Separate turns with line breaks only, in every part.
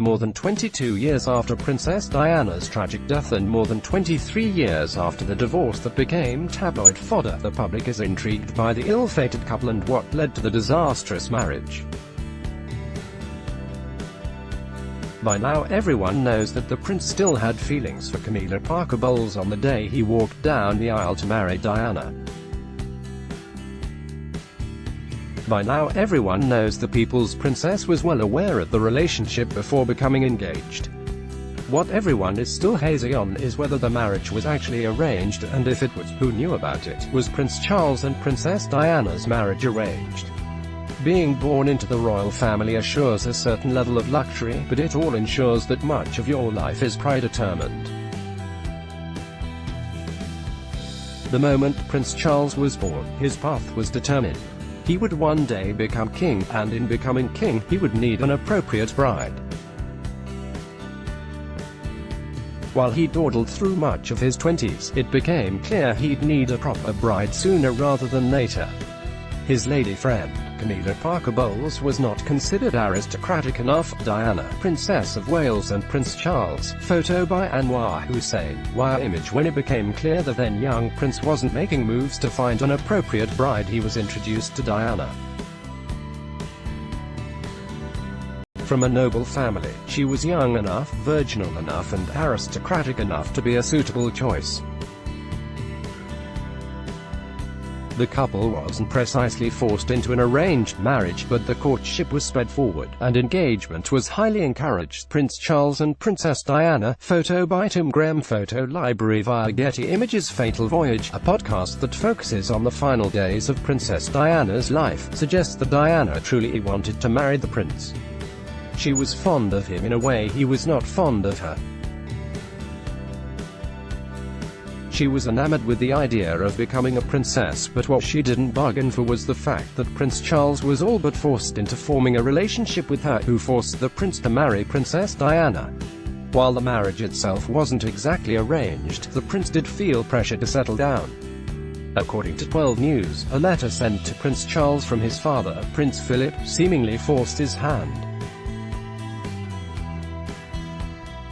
More than 22 years after Princess Diana's tragic death and more than 23 years after the divorce that became tabloid fodder, the public is intrigued by the ill-fated couple and what led to the disastrous marriage. By now everyone knows that the prince still had feelings for Camilla Parker Bowles on the day he walked down the aisle to marry Diana. By now everyone knows the people's princess was well aware of the relationship before becoming engaged. What everyone is still hazy on is whether the marriage was actually arranged, and if it was, who knew about it. Was Prince Charles and Princess Diana's marriage arranged? Being born into the royal family assures a certain level of luxury, but it all ensures that much of your life is predetermined. The moment Prince Charles was born, his path was determined. He would one day become king, and in becoming king, he would need an appropriate bride. While he dawdled through much of his 20s, it became clear he'd need a proper bride sooner rather than later. His lady friend, Camilla Parker Bowles, was not considered aristocratic enough. Diana, Princess of Wales, and Prince Charles. Photo by Anwar Hussain. Wire image. When it became clear the then young prince wasn't making moves to find an appropriate bride, he was introduced to Diana. From a noble family, she was young enough, virginal enough, and aristocratic enough to be a suitable choice. The couple wasn't precisely forced into an arranged marriage, but the courtship was sped forward, and engagement was highly encouraged. Prince Charles and Princess Diana. Photo by Tim Graham. Photo library via Getty Images. Fatal Voyage, a podcast that focuses on the final days of Princess Diana's life, suggests that Diana truly wanted to marry the prince. She was fond of him in a way he was not fond of her. She was enamored with the idea of becoming a princess, but what she didn't bargain for was the fact that Prince Charles was all but forced into forming a relationship with her, who forced the prince to marry Princess Diana. While the marriage itself wasn't exactly arranged, the prince did feel pressure to settle down. According to 12 News, a letter sent to Prince Charles from his father, Prince Philip, seemingly forced his hand.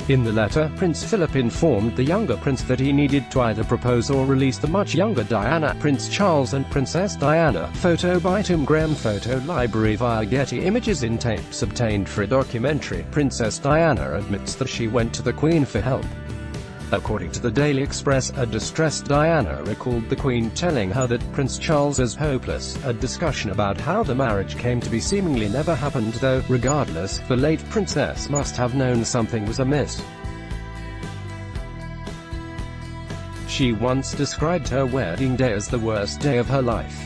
In the letter, Prince Philip informed the younger prince that he needed to either propose or release the much younger Diana. Prince Charles and Princess Diana. Photo by Tim Graham. Photo library via Getty Images. In tapes obtained for a documentary, Princess Diana admits that she went to the Queen for help. According to the Daily Express, a distressed Diana recalled the Queen telling her that Prince Charles is hopeless. A discussion about how the marriage came to be seemingly never happened, though. Regardless, the late princess must have known something was amiss. She once described her wedding day as the worst day of her life.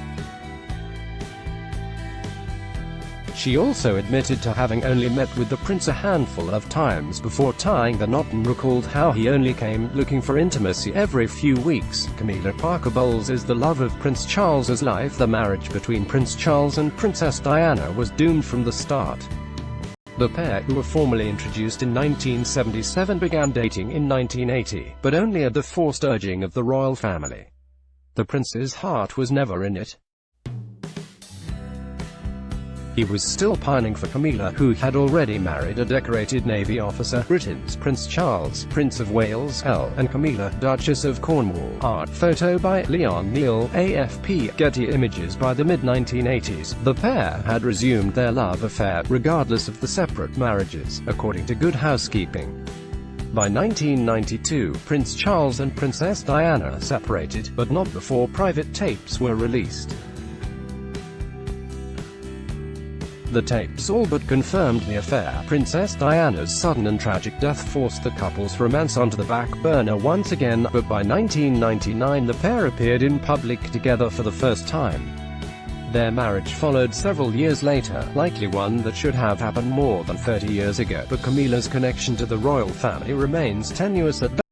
She also admitted to having only met with the prince a handful of times before tying the knot, and recalled how he only came looking for intimacy every few weeks. Camilla Parker Bowles is the love of Prince Charles's life. The marriage between Prince Charles and Princess Diana was doomed from the start. The pair, who were formally introduced in 1977, began dating in 1980, but only at the forced urging of the royal family. The prince's heart was never in it. He was still pining for Camilla, who had already married a decorated Navy officer. Britain's Prince Charles, Prince of Wales, and Camilla, Duchess of Cornwall. Art. Photo by Leon Neal. AFP. Getty Images. By the mid-1980s, the pair had resumed their love affair, regardless of the separate marriages, according to Good Housekeeping. By 1992, Prince Charles and Princess Diana separated, but not before private tapes were released. The tapes all but confirmed the affair. Princess Diana's sudden and tragic death forced the couple's romance onto the back burner once again, but by 1999 the pair appeared in public together for the first time. Their marriage followed several years later, likely one that should have happened more than 30 years ago, but Camilla's connection to the royal family remains tenuous at best.